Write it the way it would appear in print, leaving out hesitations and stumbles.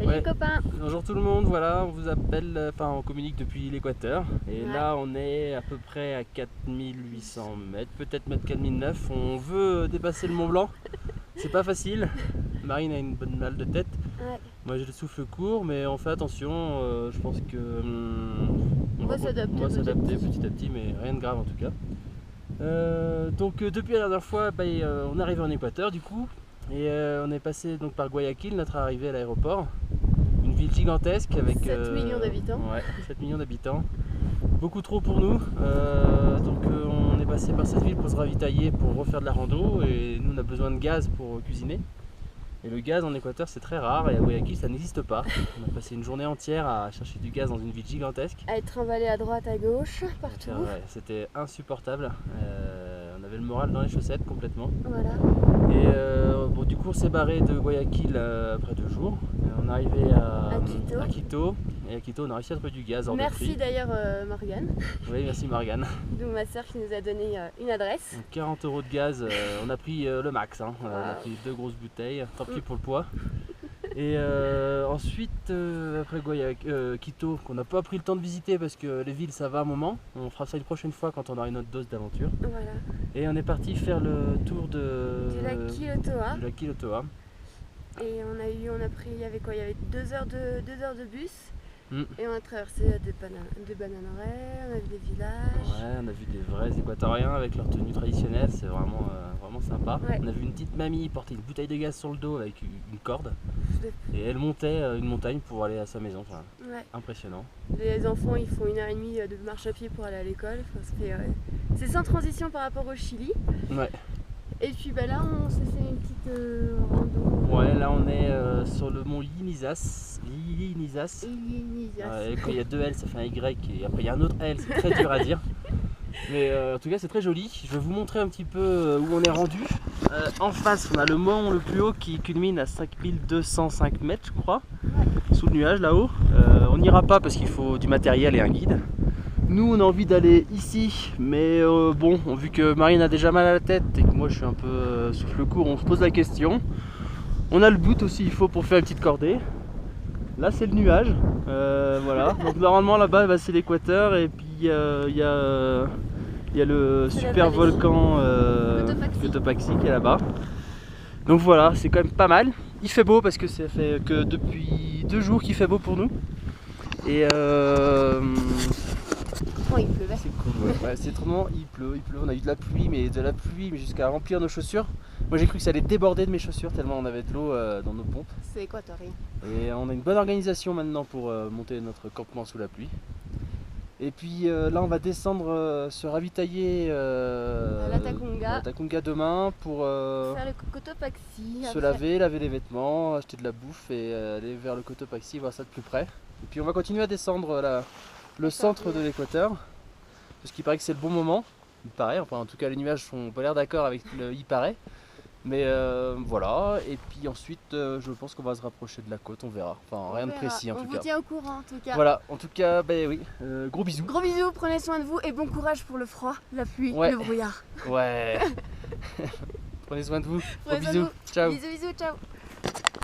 Salut les copains. Bonjour tout le monde, voilà, on vous appelle, on communique depuis l'Équateur. Et là, on est à peu près à 4800 mètres, peut-être mettre 4009. On veut dépasser le Mont Blanc. C'est pas facile. Marine a une bonne mal de tête. Ouais. Moi, j'ai le souffle court, mais on fait attention. Je pense que on va s'adapter petit à petit, mais rien de grave en tout cas. Donc depuis la dernière fois, on est arrivé en Équateur du coup. Et on est passé donc par Guayaquil, notre arrivée à l'aéroport. Une ville gigantesque avec 7 millions d'habitants. Ouais, 7 millions d'habitants. Beaucoup trop pour nous. On est passé par cette ville pour se ravitailler, pour refaire de la rando. Et nous on a besoin de gaz pour cuisiner. Et le gaz en Équateur c'est très rare et à Guayaquil ça n'existe pas. On a passé une journée entière à chercher du gaz dans une ville gigantesque. À être trimballé à droite, à gauche, partout. Ouais, c'était insupportable. On avait le moral dans les chaussettes complètement. Voilà. Et du coup on s'est barré de Guayaquil après 2 jours. On est arrivé à Quito. Et à Quito on a réussi à trouver du gaz hors de prix. Merci d'ailleurs Morgane. Oui, merci Morgane. D'où ma soeur qui nous a donné une adresse. Donc 40 € de gaz, on a pris le max. Hein. Wow. On a pris 2 grosses bouteilles, tant pis pour le poids. Et ensuite, après Quito, qu'on n'a pas pris le temps de visiter parce que les villes ça va un moment. On fera ça une prochaine fois quand on aura une autre dose d'aventure. Voilà. Et on est parti faire le tour du lac Quilotoa. Et il y avait 2 heures de bus. Et on a traversé des bananeraies, on a vu des villages. Ouais, on a vu des vrais Équatoriens avec leur tenue traditionnelle, c'est vraiment sympa. Ouais. On a vu une petite mamie porter une bouteille de gaz sur le dos avec une corde. Et elle montait une montagne pour aller à sa maison. Enfin, ouais. Impressionnant. Les enfants ils font 1h30 de marche à pied pour aller à l'école. Enfin, c'est sans transition par rapport au Chili. Ouais. Et puis là on s'est fait une petite rando. Ouais, là on est sur le mont Ilinizas. Quand il y a 2 L ça fait un Y et après il y a un autre L, c'est très dur à dire. Mais en tout cas c'est très joli. Je vais vous montrer un petit peu où on est rendu. En face on a le mont le plus haut qui culmine à 5205 mètres je crois. Sous le nuage là-haut. On n'ira pas parce qu'il faut du matériel et un guide. Nous on a envie d'aller ici, mais vu que Marine a déjà mal à la tête et que moi je suis un peu souffle court, on se pose la question. On a le bout aussi, il faut pour faire une petite cordée. Là c'est le nuage, voilà. Donc normalement là-bas c'est l'Équateur et puis il y a le super volcan Cotopaxi qui est là-bas. Donc voilà, c'est quand même pas mal. Il fait beau parce que ça fait que depuis 2 jours qu'il fait beau pour nous. Et il pleuvait. C'est cool, ouais. C'est trop bon, il pleut, on a eu de la pluie mais jusqu'à remplir nos chaussures. Moi j'ai cru que ça allait déborder de mes chaussures tellement on avait de l'eau dans nos pompes. C'est équatorien. Et on a une bonne organisation maintenant pour monter notre campement sous la pluie. Et puis là on va descendre se ravitailler à la Takunga demain pour faire le Cotopaxi, se laver les vêtements, acheter de la bouffe et aller vers le Cotopaxi, voir ça de plus près. Et puis on va continuer à descendre le centre de l'Équateur, parce qu'il paraît que c'est le bon moment, il paraît, enfin en tout cas les nuages sont pas l'air d'accord avec le il paraît, mais voilà, et puis ensuite je pense qu'on va se rapprocher de la côte, on verra, enfin rien de précis en tout cas. On vous tient au courant en tout cas. Voilà, en tout cas, oui, gros bisous. Gros bisous, prenez soin de vous et bon courage pour le froid, la pluie, le brouillard. Ouais. Prenez soin de vous, gros bisous, ciao. Bisous, ciao.